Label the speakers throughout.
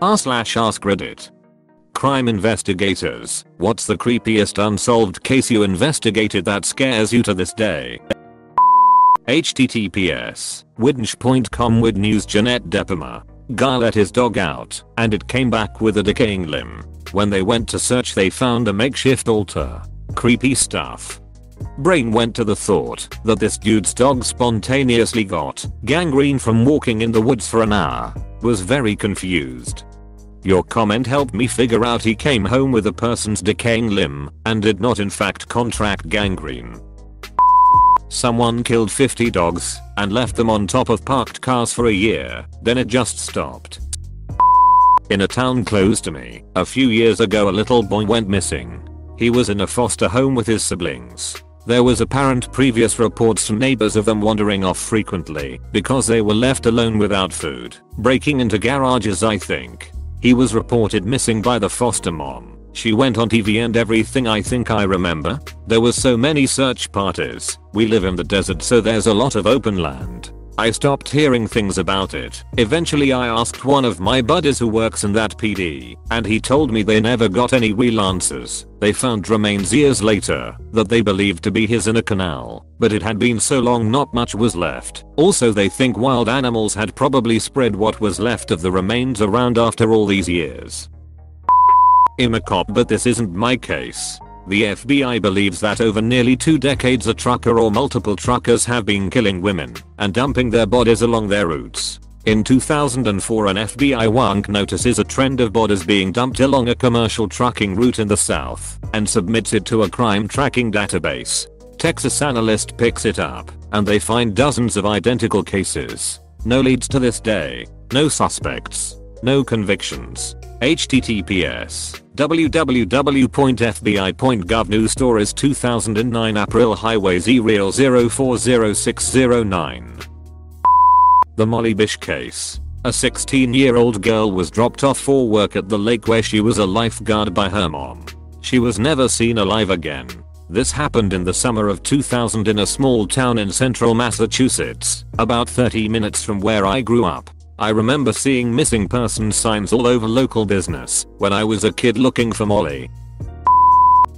Speaker 1: r/AskReddit. Crime investigators, what's the creepiest unsolved case you investigated that scares you to this day? https widnch.com Wid news Jeanette Depema. Guy let his dog out and it came back with a decaying limb. When they went to search they found a makeshift altar. Creepy stuff. Brain went to the thought that this dude's dog spontaneously got gangrene from walking in the woods for an hour. Was very confused. Your comment helped me figure out he came home with a person's decaying limb and did not in fact contract gangrene. Someone killed 50 dogs and left them on top of parked cars for a year, then it just stopped. In a town close to me, a few years ago a little boy went missing. He was in a foster home with his siblings. There was apparent previous reports from neighbors of them wandering off frequently because they were left alone without food, breaking into garages I think. He was reported missing by the foster mom. She went on TV and everything I think I remember. There were so many search parties. We live in the desert so there's a lot of open land. I stopped hearing things about it. Eventually I asked one of my buddies who works in that PD and he told me they never got any real answers. They found remains years later that they believed to be his in a canal, but it had been so long not much was left. Also they think wild animals had probably spread what was left of the remains around after all these years. I'm a cop but this isn't my case. The FBI believes that over nearly 2 decades a trucker or multiple truckers have been killing women and dumping their bodies along their routes. In 2004 an FBI wonk notices a trend of bodies being dumped along a commercial trucking route in the south and submits it to a crime tracking database. Texas analyst picks it up and they find dozens of identical cases. No leads to this day. No suspects. No convictions. https www.fbi.gov News Stories 2009 April Highway Z-Real 040609. The Molly Bish case. A 16-year-old girl was dropped off for work at the lake where she was a lifeguard by her mom. She was never seen alive again. This happened in the summer of 2000 in a small town in central Massachusetts, about 30 minutes from where I grew up. I remember seeing missing person signs all over local business when I was a kid looking for Molly.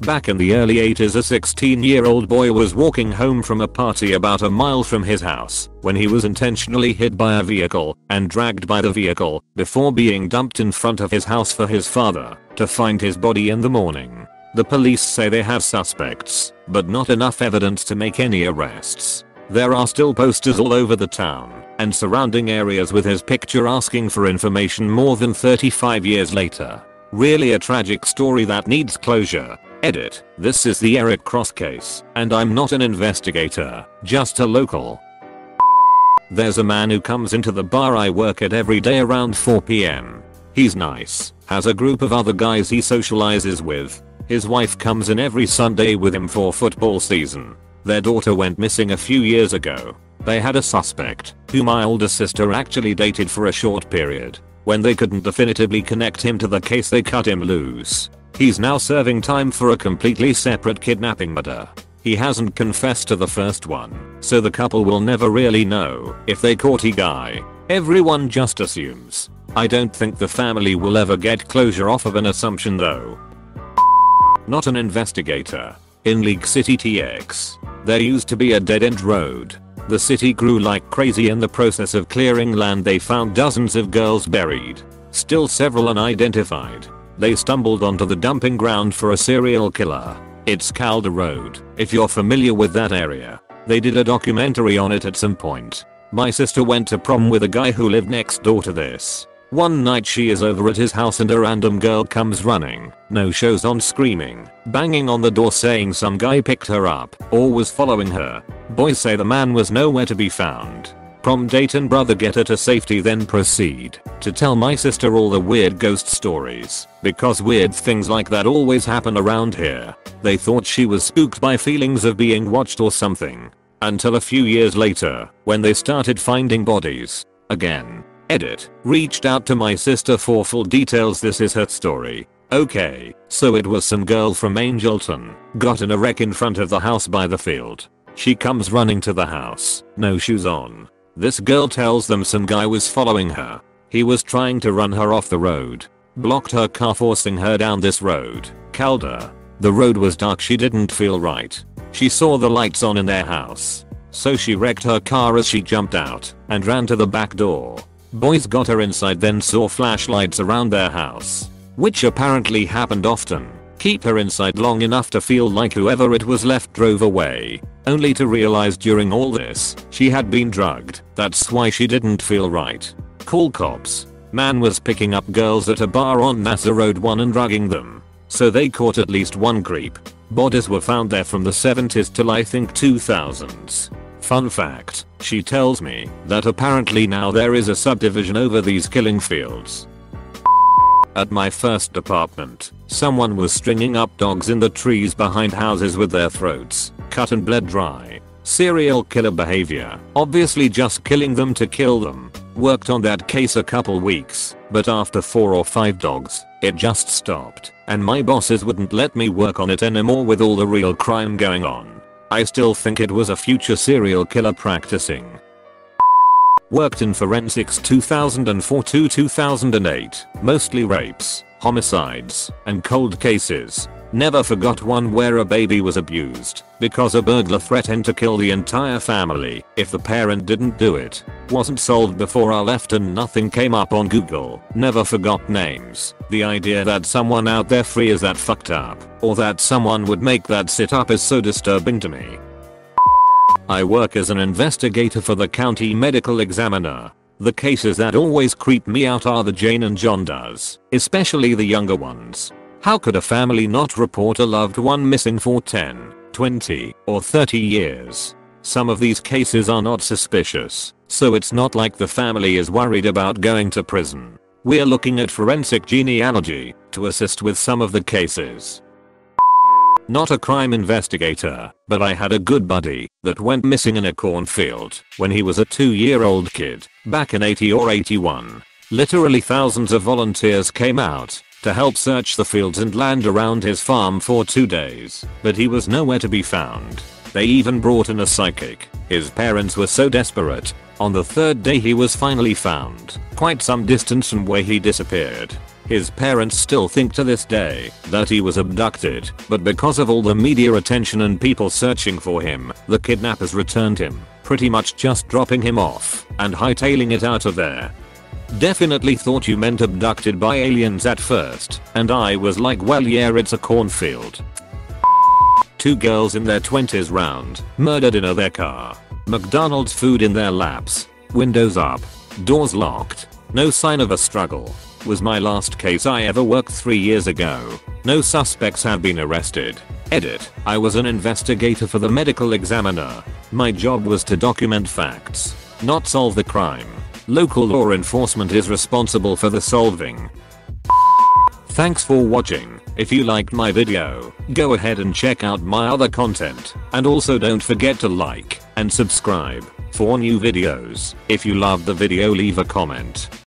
Speaker 1: Back in the early 80s a 16-year-old boy was walking home from a party about a mile from his house when he was intentionally hit by a vehicle and dragged by the vehicle before being dumped in front of his house for his father to find his body in the morning. The police say they have suspects, but not enough evidence to make any arrests. There are still posters all over the town and surrounding areas with his picture asking for information more than 35 years later. Really a tragic story that needs closure. Edit. This is the Eric Cross case, and I'm not an investigator, just a local. There's a man who comes into the bar I work at every day around 4 PM. He's nice, has a group of other guys he socializes with. His wife comes in every Sunday with him for football season. Their daughter went missing a few years ago. They had a suspect, who my older sister actually dated for a short period. When they couldn't definitively connect him to the case they cut him loose. He's now serving time for a completely separate kidnapping murder. He hasn't confessed to the first one, so the couple will never really know if they caught the guy. Everyone just assumes. I don't think the family will ever get closure off of an assumption though. Not an investigator. In League City TX, there used to be a dead-end road. The city grew like crazy. In the process of clearing land they found dozens of girls buried. Still several unidentified. They stumbled onto the dumping ground for a serial killer. It's Calder Road, if you're familiar with that area. They did a documentary on it at some point. My sister went to prom with a guy who lived next door to this. One night she is over at his house and a random girl comes running, no shows on, screaming, banging on the door saying some guy picked her up or was following her. Boys say the man was nowhere to be found. Prom date and brother get her to safety then proceed to tell my sister all the weird ghost stories because weird things like that always happen around here. They thought she was spooked by feelings of being watched or something. Until a few years later when they started finding bodies. Again. Edit. Reached out to my sister for full details. This is her story. Okay, so it was some girl from Angelton, got in a wreck in front of the house by the field. She comes running to the house, no shoes on. This girl tells them some guy was following her. He was trying to run her off the road. Blocked her car, forcing her down this road. Killed her. The road was dark, she didn't feel right. She saw the lights on in their house. So she wrecked her car as she jumped out and ran to the back door. Boys got her inside, then saw flashlights around their house, which apparently happened often. Keep her inside long enough to feel like whoever it was left drove away, only to realize during all this, she had been drugged. That's why she didn't feel right. Call cops. Man was picking up girls at a bar on NASA Road 1 and drugging them. So they caught at least one creep. Bodies were found there from the 70s till I think 2000s. Fun fact, she tells me that apparently now there is a subdivision over these killing fields. At my first apartment, someone was stringing up dogs in the trees behind houses with their throats cut and bled dry. Serial killer behavior, obviously just killing them to kill them. Worked on that case a couple weeks, but after 4 or 5 dogs, it just stopped, and my bosses wouldn't let me work on it anymore with all the real crime going on. I still think it was a future serial killer practicing. Worked in forensics 2004 to 2008, mostly rapes, homicides, and cold cases. Never forgot one where a baby was abused because a burglar threatened to kill the entire family if the parent didn't do it. Wasn't solved before I left and nothing came up on Google. Never forgot names. The idea that someone out there free is that fucked up, or that someone would make that sit up, is so disturbing to me. I work as an investigator for the county medical examiner. The cases that always creep me out are the Jane and John does, especially the younger ones. How could a family not report a loved one missing for 10, 20, or 30 years? Some of these cases are not suspicious, so it's not like the family is worried about going to prison. We're looking at forensic genealogy to assist with some of the cases. Not a crime investigator, but I had a good buddy that went missing in a cornfield when he was a 2-year-old kid back in 80 or 81. Literally thousands of volunteers came out to help search the fields and land around his farm for 2 days, but he was nowhere to be found. They even brought in a psychic. His parents were so desperate. On the 3rd day he was finally found, quite some distance from where he disappeared. His parents still think to this day that he was abducted, but because of all the media attention and people searching for him, the kidnappers returned him, pretty much just dropping him off and hightailing it out of there. Definitely thought you meant abducted by aliens at first, and I was like, well yeah, it's a cornfield. 2 girls in their 20s round, murdered in their car. McDonald's food in their laps, windows up, doors locked, no sign of a struggle. Was my last case I ever worked 3 years ago. No suspects have been arrested. Edit. I was an investigator for the medical examiner. My job was to document facts, not solve the crime. Local law enforcement is responsible for the solving. Thanks for watching. If you liked my video, go ahead and check out my other content, and also don't forget to like and subscribe for new videos. If you loved the video, leave a comment.